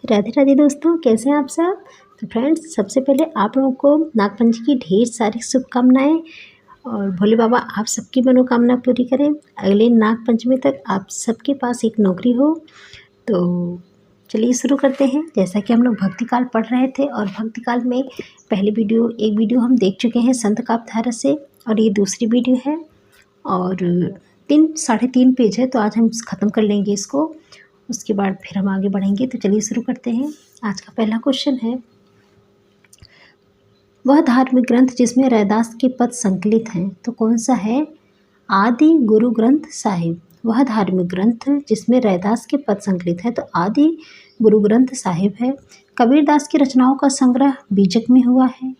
राधे राधे दोस्तों, कैसे हैं आप सब। तो फ्रेंड्स, सबसे पहले आप लोगों को नागपंचमी की ढेर सारी शुभकामनाएं और भोले बाबा आप सबकी मनोकामना पूरी करें। अगले नागपंचमी तक आप सबके पास एक नौकरी हो। तो चलिए शुरू करते हैं। जैसा कि हम लोग भक्तिकाल पढ़ रहे थे और भक्तिकाल में पहले एक वीडियो हम देख चुके हैं संत कापधारा से, और ये दूसरी वीडियो है और 3-3.5 पेज है। तो आज हम ख़त्म कर लेंगे इसको, उसके बाद फिर हम आगे बढ़ेंगे। तो चलिए शुरू करते हैं। आज का पहला क्वेश्चन है, वह धार्मिक ग्रंथ जिसमें रैदास के पद संकलित हैं तो कौन सा है। आदि गुरु ग्रंथ साहिब। वह धार्मिक ग्रंथ जिसमें रैदास के पद संकलित है तो आदि गुरु ग्रंथ साहिब है। कबीरदास की रचनाओं का संग्रह बीजक में हुआ है।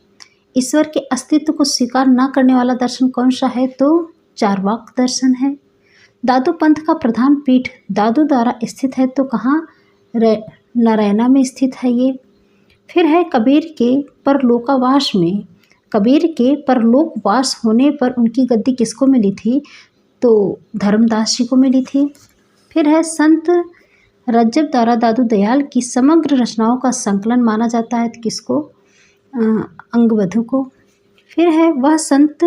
ईश्वर के अस्तित्व को स्वीकार न करने वाला दर्शन कौन सा है तो चारवाक दर्शन है। दादू पंथ का प्रधान पीठ दादू द्वारा स्थित है तो कहाँ, नारायणा में स्थित है ये। फिर है कबीर के परलोकवास में, कबीर के परलोकवास होने पर उनकी गद्दी किसको मिली थी तो धर्मदास जी को मिली थी। फिर है संत रज्जब द्वारा दादू दयाल की समग्र रचनाओं का संकलन माना जाता है तो किसको, अंगवधु को। फिर है वह संत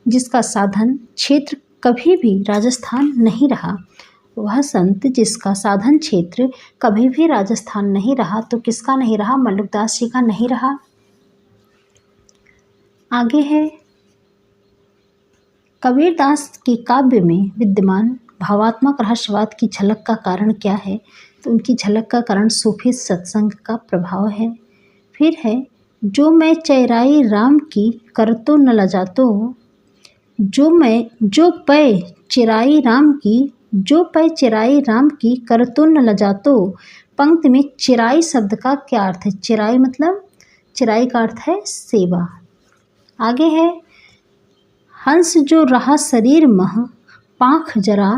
जिसका साधन क्षेत्र कभी भी राजस्थान नहीं रहा। वह संत जिसका साधन क्षेत्र कभी भी राजस्थान नहीं रहा तो किसका नहीं रहा, मल्लुकदास जी का नहीं रहा। आगे है, कबीरदास के काव्य में विद्यमान भावात्मक रहस्यवाद की झलक का कारण क्या है तो उनकी झलक का कारण सूफी सत्संग का प्रभाव है। फिर है, जो मैं चेराई राम की कर तो न लजातो, जो पै चिराई राम की कर तो न लजातो। पंक्ति में चिराई शब्द का क्या अर्थ है। चिराई मतलब, चिराई का अर्थ है सेवा। आगे है, हंस जो रहा शरीर मह पाँख जरा,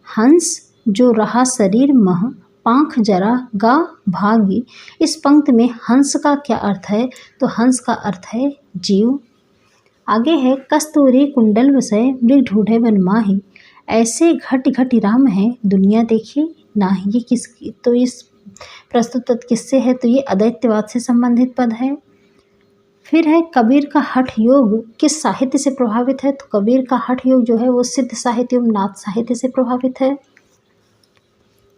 हंस जो रहा शरीर मह पाँख जरा गा भागी। इस पंक्ति में हंस का क्या अर्थ है तो हंस का अर्थ है जीव। आगे है, कस्तूरी कुंडल विषय मृग ढूढ़े बन माही, ऐसे घट घटी राम है दुनिया देखी नाही। ये किस, तो इस प्रस्तुत पद किससे है तो ये अद्वैतवाद से संबंधित पद है। फिर है, कबीर का हठ योग किस साहित्य से प्रभावित है तो कबीर का हठ योग जो है वो सिद्ध साहित्य एवं नाथ साहित्य से प्रभावित है।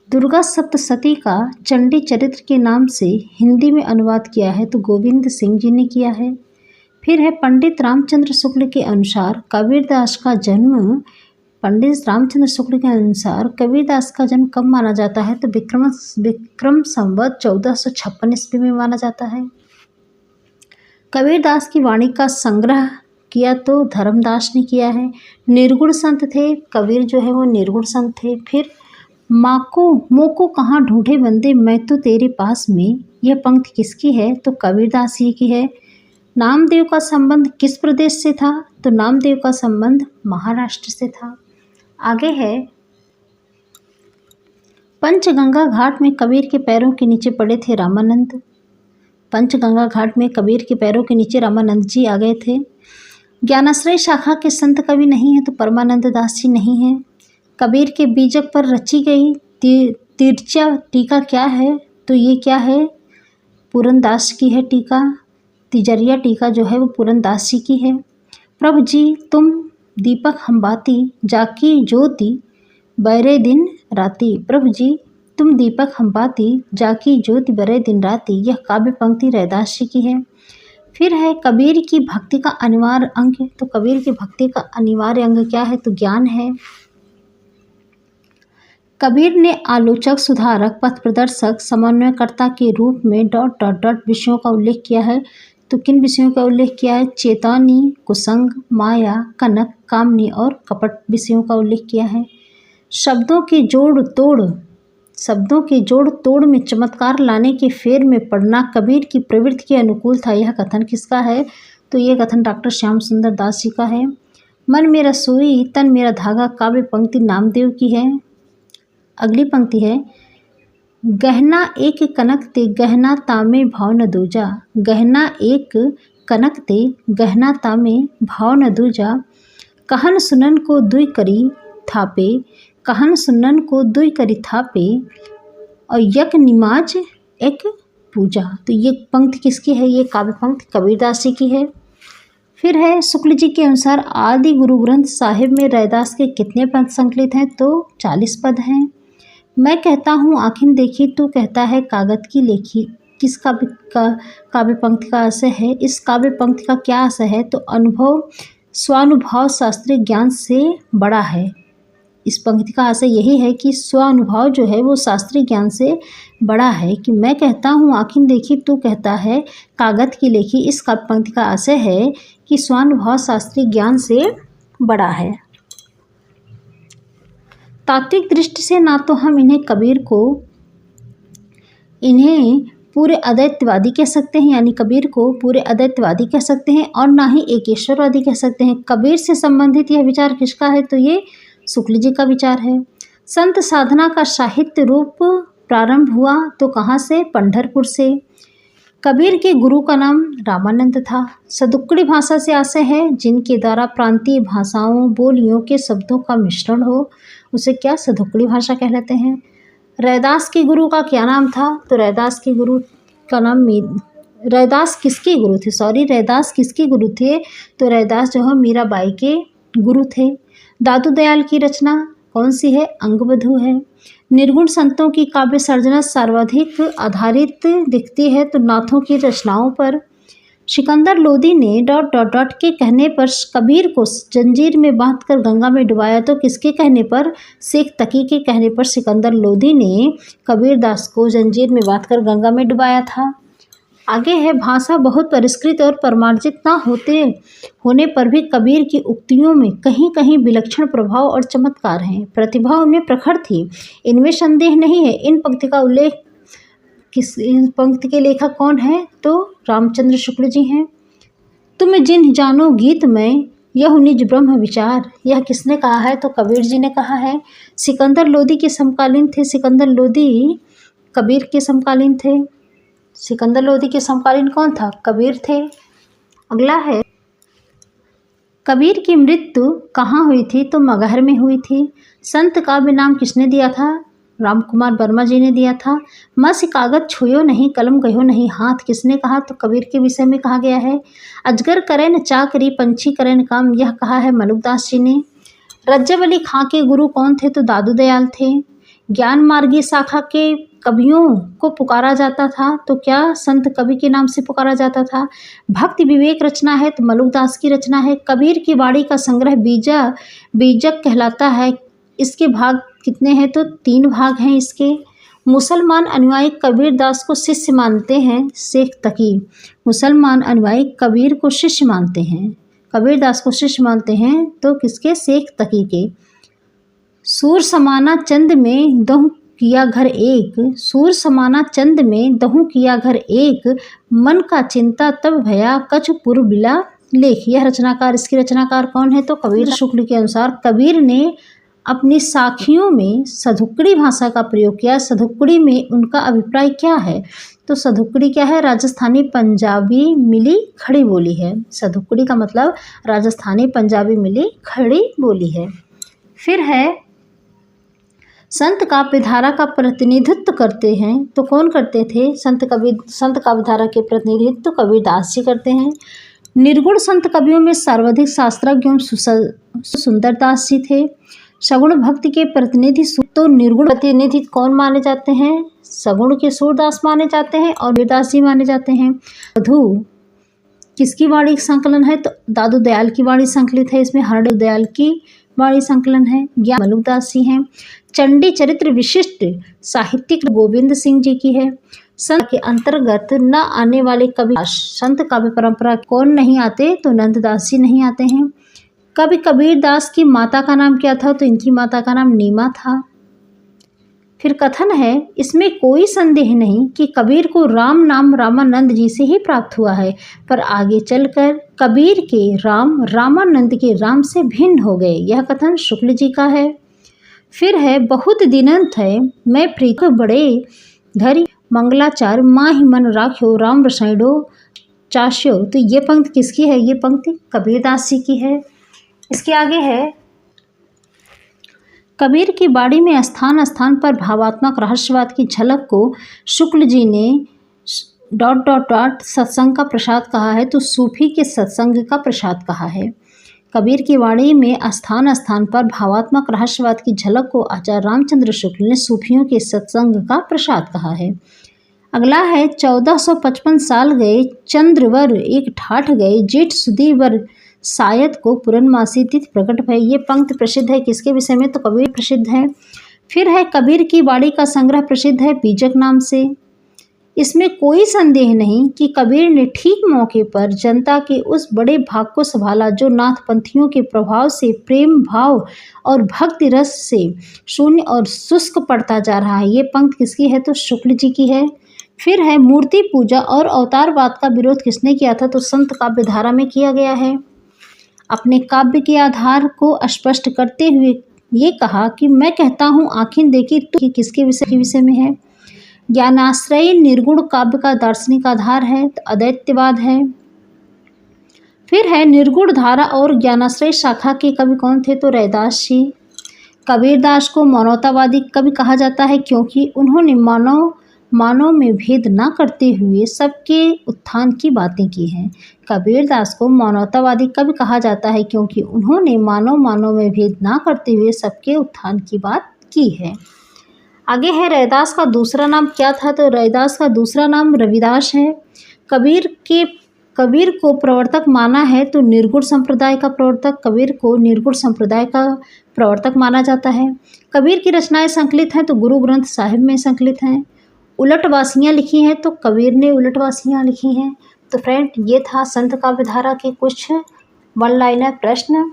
दुर्गा सप्तशती का चंडी चरित्र के नाम से हिंदी में अनुवाद किया है तो गोविंद सिंह जी ने किया है। फिर है, पंडित रामचंद्र शुक्ल के अनुसार कबीरदास का जन्म, पंडित रामचंद्र शुक्ल के अनुसार कबीरदास का जन्म कब माना जाता है तो विक्रम संवत 1456 ईस्वी में माना जाता है। कबीरदास की वाणी का संग्रह किया तो धर्मदास ने किया है। निर्गुण संत थे कबीर, जो है वो निर्गुण संत थे। फिर मोको कहाँ ढूंढे बंदे मैं तो तेरे पास में, यह पंक्ति किसकी है तो कबीरदास जी की है। नामदेव का संबंध किस प्रदेश से था तो नामदेव का संबंध महाराष्ट्र से था। आगे है, पंचगंगा घाट में कबीर के पैरों के नीचे पड़े थे रामानंद। पंचगंगा घाट में कबीर के पैरों के नीचे रामानंद जी आ गए थे। ज्ञानाश्रय शाखा के संत कवि नहीं है तो परमानंद दास जी नहीं है। कबीर के बीजक पर रची गई तिरछा टीका क्या है तो ये क्या है, पूरनदास की है टीका। तिजरिया टीका जो है वो पूरनदास जी की है। प्रभु जी तुम दीपक हम बाती जाकी ज्योति बरे दिन राती, प्रभु जी तुम दीपक हम बाती जाकी ज्योति बरे दिन राती, यह काव्य पंक्ति रैदास जी की है। फिर है, कबीर की भक्ति का अनिवार्य अंग तो कबीर की भक्ति का अनिवार्य अंग क्या है तो ज्ञान है। कबीर ने आलोचक, सुधारक, पथ प्रदर्शक, समन्वयकर्ता के रूप में ... विषयों का उल्लेख किया है तो किन विषयों का उल्लेख किया है, चेतावनी, कुसंग, माया, कनक, कामनी और कपट विषयों का उल्लेख किया है। शब्दों के जोड़ तोड़ में चमत्कार लाने के फेर में पड़ना कबीर की प्रवृत्ति के अनुकूल था। यह कथन किसका है तो यह कथन डॉक्टर श्याम सुंदर दास जी का है। मन मेरा सोई तन मेरा धागा काव्य पंक्ति नामदेव की है। अगली पंक्ति है, गहना एक कनक ते गहना तामे भाव न दूजा, गहना एक कनक ते गहना तामे भाव न दूजा। कहन सुनन को दुई करी थापे, कहन सुनन को दुई करी थापे और यक निमाज एक पूजा। तो ये पंक्ति किसकी है? ये काव्य पंक्ति कबीरदास जी की है। फिर है शुक्ल जी के अनुसार आदि गुरु ग्रंथ साहिब में रैदास के कितने पद संकलित हैं? तो 40 पद हैं। मैं कहता हूँ आँखें देखी, तू कहता है कागज की लेखी, किस काव्य पंक्ति का आशय है? इस काव्य पंक्ति का क्या आशय है? तो अनुभव स्वानुभव शास्त्रीय ज्ञान से बड़ा है। इस पंक्ति का आशय यही है कि स्वानुभव जो है वो शास्त्रीय ज्ञान से बड़ा है। कि मैं कहता हूँ आँखें देखी, तू कहता है कागज की लेखी, इस काव्य पंक्ति का आशय है कि स्वानुभव शास्त्रीय ज्ञान से बड़ा है। तात्विक दृष्टि से ना तो हम इन्हें पूरे अद्वैतवादी कह सकते हैं, यानी कबीर को पूरे अद्वैतवादी कह सकते हैं, और ना ही एकेश्वरवादी कह सकते हैं। कबीर से संबंधित यह विचार किसका है? तो ये शुक्ल जी का विचार है। संत साधना का साहित्य रूप प्रारंभ हुआ तो कहाँ से? पंढरपुर से। कबीर के गुरु का नाम रामानंद था। सदुक्कड़ी भाषा से आशय है जिनके द्वारा प्रांतीय भाषाओं बोलियों के शब्दों का मिश्रण हो, उसे क्या? सदुक्कड़ी भाषा कहलाते हैं। रैदास के गुरु का क्या नाम था? तो रैदास के गुरु का नाम रैदास किसके गुरु थे? रैदास किसके गुरु थे? तो रैदास जो है मीराबाई के गुरु थे। दादू दयाल की रचना कौन सी है? अंगबधू है। निर्गुण संतों की काव्य सर्जना सर्वाधिक आधारित दिखती है तो नाथों की रचनाओं पर। सिकंदर लोदी ने ... के कहने पर कबीर को जंजीर में बांधकर गंगा में डुबाया तो किसके कहने पर? शेख तकी के कहने पर सिकंदर लोदी ने कबीरदास को जंजीर में बांधकर गंगा में डुबाया था। आगे है भाषा बहुत परिष्कृत और परमार्जित न होने पर भी कबीर की उक्तियों में कहीं कहीं विलक्षण प्रभाव और चमत्कार हैं। प्रतिभा उनमें प्रखर थी, इनमें संदेह नहीं है। इन पंक्ति के लेखक कौन है? तो रामचंद्र शुक्ल जी हैं। तुम जिन जानो गीत में यह निज ब्रह्म विचार, यह किसने कहा है? तो कबीर जी ने कहा है। सिकंदर लोदी के समकालीन थे। सिकंदर लोदी कबीर के समकालीन थे। सिकंदर लोदी के समकालीन कौन था? कबीर थे। अगला है कबीर की मृत्यु कहाँ हुई थी? तो मगहर में हुई थी। संत काव्य नाम किसने दिया था? राम कुमार वर्मा जी ने दिया था। मसी कागज छुयो नहीं, कलम गयो नहीं हाथ, किसने कहा? तो कबीर के विषय में कहा गया है। अजगर करे न चाकरी, पंछी करे न काम, यह कहा है मलुकदास जी ने। रज्जब अली खां के गुरु कौन थे? तो दादू दयाल थे। ज्ञान मार्गी शाखा के कवियों को पुकारा जाता था तो क्या? संत कवि के नाम से पुकारा जाता था। भक्ति विवेक रचना है तो मलुकदास की रचना है। कबीर की वाणी का संग्रह बीजक कहलाता है। इसके भाग कितने हैं? तो 3 भाग हैं इसके। मुसलमान अनुयायी कबीरदास को शिष्य मानते हैं। शेख तकी मुसलमान अनुयायी कबीर को शिष्य मानते हैं, कबीरदास को शिष्य मानते हैं। तो किसके? शेख तकी के। सूर समाना चंद में दहु किया घर एक, सूर समाना चंद में दहु किया घर एक, मन का चिंता तब भया कछु पुर बिला लेख। यह रचनाकार, इसकी रचनाकार कौन है? तो कबीर शुक्ल के अनुसार कबीर ने अपनी साखियों में सधुक्कड़ी भाषा का प्रयोग किया। सधुक्कड़ी में उनका अभिप्राय क्या है? तो सधुक्कड़ी क्या है? राजस्थानी पंजाबी मिली खड़ी बोली है। सधुक्कड़ी का मतलब राजस्थानी पंजाबी मिली खड़ी बोली है। फिर है संत काव्यधारा का प्रतिनिधित्व करते हैं तो कौन करते थे? संत काव्यधारा के प्रतिनिधित्व कबीरदास जी करते हैं। निर्गुण संत कवियों में सर्वाधिक शास्त्रज्ञ एवं सुंदरदास जी थे। सगुण भक्ति के प्रतिनिधि तो निर्गुण प्रतिनिधि कौन माने जाते हैं? सगुण के सूरदास माने जाते हैं और कबीरदास जी माने जाते हैं। मधु किसकी वाणी संकलन है? तो दादू दयाल की वाणी संकलित है। इसमें हरदेव दयाल की वाणी संकलन है। ज्ञान मलुकदास जी हैं। चंडी चरित्र विशिष्ट साहित्यिक गोविंद सिंह जी की है। संत के अंतर्गत न आने वाले कवि संत काव्य परंपरा कौन नहीं आते? तो नंददास जी नहीं आते हैं। कवि कबीरदास की माता का नाम क्या था? तो इनकी माता का नाम नीमा था। फिर कथन है इसमें कोई संदेह नहीं कि कबीर को राम नाम रामानंद जी से ही प्राप्त हुआ है, पर आगे चलकर कबीर के राम रामानंद के राम से भिन्न हो गए। यह कथन शुक्ल जी का है। फिर है बहुत दिनंत है मैं प्रीत बड़े धरी मंगलाचार माहि मन राख्यो राम रसायडो चाश्यो। तो ये पंक्ति किसकी है? ये पंक्ति कबीरदास जी की है। इसके आगे है कबीर की बाड़ी में स्थान स्थान पर भावात्मक रहस्यवाद की झलक को शुक्ल जी ने सत्संग का प्रसाद कहा है, तो सूफी के सत्संग का प्रसाद कहा है। कबीर की वाणी में स्थान स्थान पर भावात्मक रहस्यवाद की झलक को आचार्य रामचंद्र शुक्ल ने सूफियों के सत्संग का प्रसाद कहा है। अगला है 1455 साल गए चंद्रवर एक ठाठ गए, जेठ सुदीवर शायद को पूर्णमासी तिथि प्रकट भय। ये पंक्ति प्रसिद्ध है किसके विषय में, तो कबीर प्रसिद्ध है। फिर है कबीर की बाड़ी का संग्रह प्रसिद्ध है बीजक नाम से। इसमें कोई संदेह नहीं कि कबीर ने ठीक मौके पर जनता के उस बड़े भाग को संभाला जो नाथपंथियों के प्रभाव से प्रेम भाव और भक्ति रस से शून्य और शुष्क पड़ता जा रहा है। ये पंक्ति किसकी है, तो शुक्ल जी की है। फिर है मूर्ति पूजा और अवतारवाद का विरोध किसने किया था, तो संत काव्यधारा में किया गया है। अपने काव्य के आधार को स्पष्ट करते हुए ये कहा कि मैं कहता हूँ आखिर देखी तो किसके विषय में है। ज्ञानाश्रय निर्गुण काव्य का दार्शनिक आधार है, तो अद्वैतवाद है। फिर है निर्गुण धारा और ज्ञानाश्रय शाखा के कवि कौन थे, तो रैदास जी। कबीरदास को मानवतावादी कवि कहा जाता है क्योंकि उन्होंने मानव में भेद न करते हुए सबके उत्थान की बातें की हैं। कबीरदास को मानवतावादी कवि कहा जाता है क्योंकि उन्होंने मानव में भेद न करते हुए सबके उत्थान की बात की है। आगे है रैदास का दूसरा नाम क्या था, तो रैदास का दूसरा नाम रविदास है। कबीर को प्रवर्तक माना है, तो निर्गुण संप्रदाय का प्रवर्तक, कबीर को निर्गुण संप्रदाय का प्रवर्तक माना जाता है। कबीर की रचनाएं संकलित हैं तो गुरु ग्रंथ साहिब में संकलित हैं। उलटवासियाँ लिखी हैं तो कबीर ने उलटवासियाँ लिखी हैं। तो फ्रेंड, ये था संत काव्यधारा के कुछ वन लाइनर प्रश्न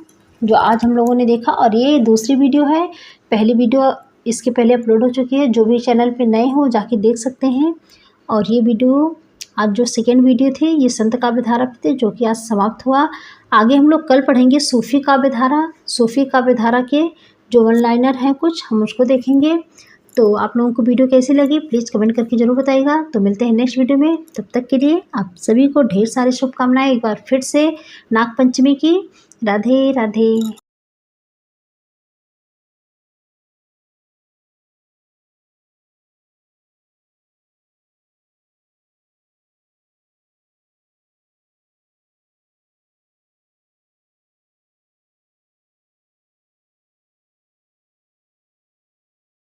जो आज हम लोगों ने देखा, और ये दूसरी वीडियो है। पहली वीडियो इसके पहले अपलोड हो चुकी है, जो भी चैनल पे नए हो जाके देख सकते हैं। और ये वीडियो आज जो सेकेंड वीडियो थी ये संत काव्यधारा पे थे, जो कि आज समाप्त हुआ। आगे हम लोग कल पढ़ेंगे सूफी काव्यधारा। सूफी काव्यधारा के जो वन लाइनर हैं कुछ, हम उसको देखेंगे। तो आप लोगों को वीडियो कैसी लगी प्लीज़ कमेंट करके ज़रूर बताइएगा। तो मिलते हैं नेक्स्ट वीडियो में, तब तक के लिए आप सभी को ढेर सारी शुभकामनाएं। एक बार फिर से नागपंचमी की राधे राधे।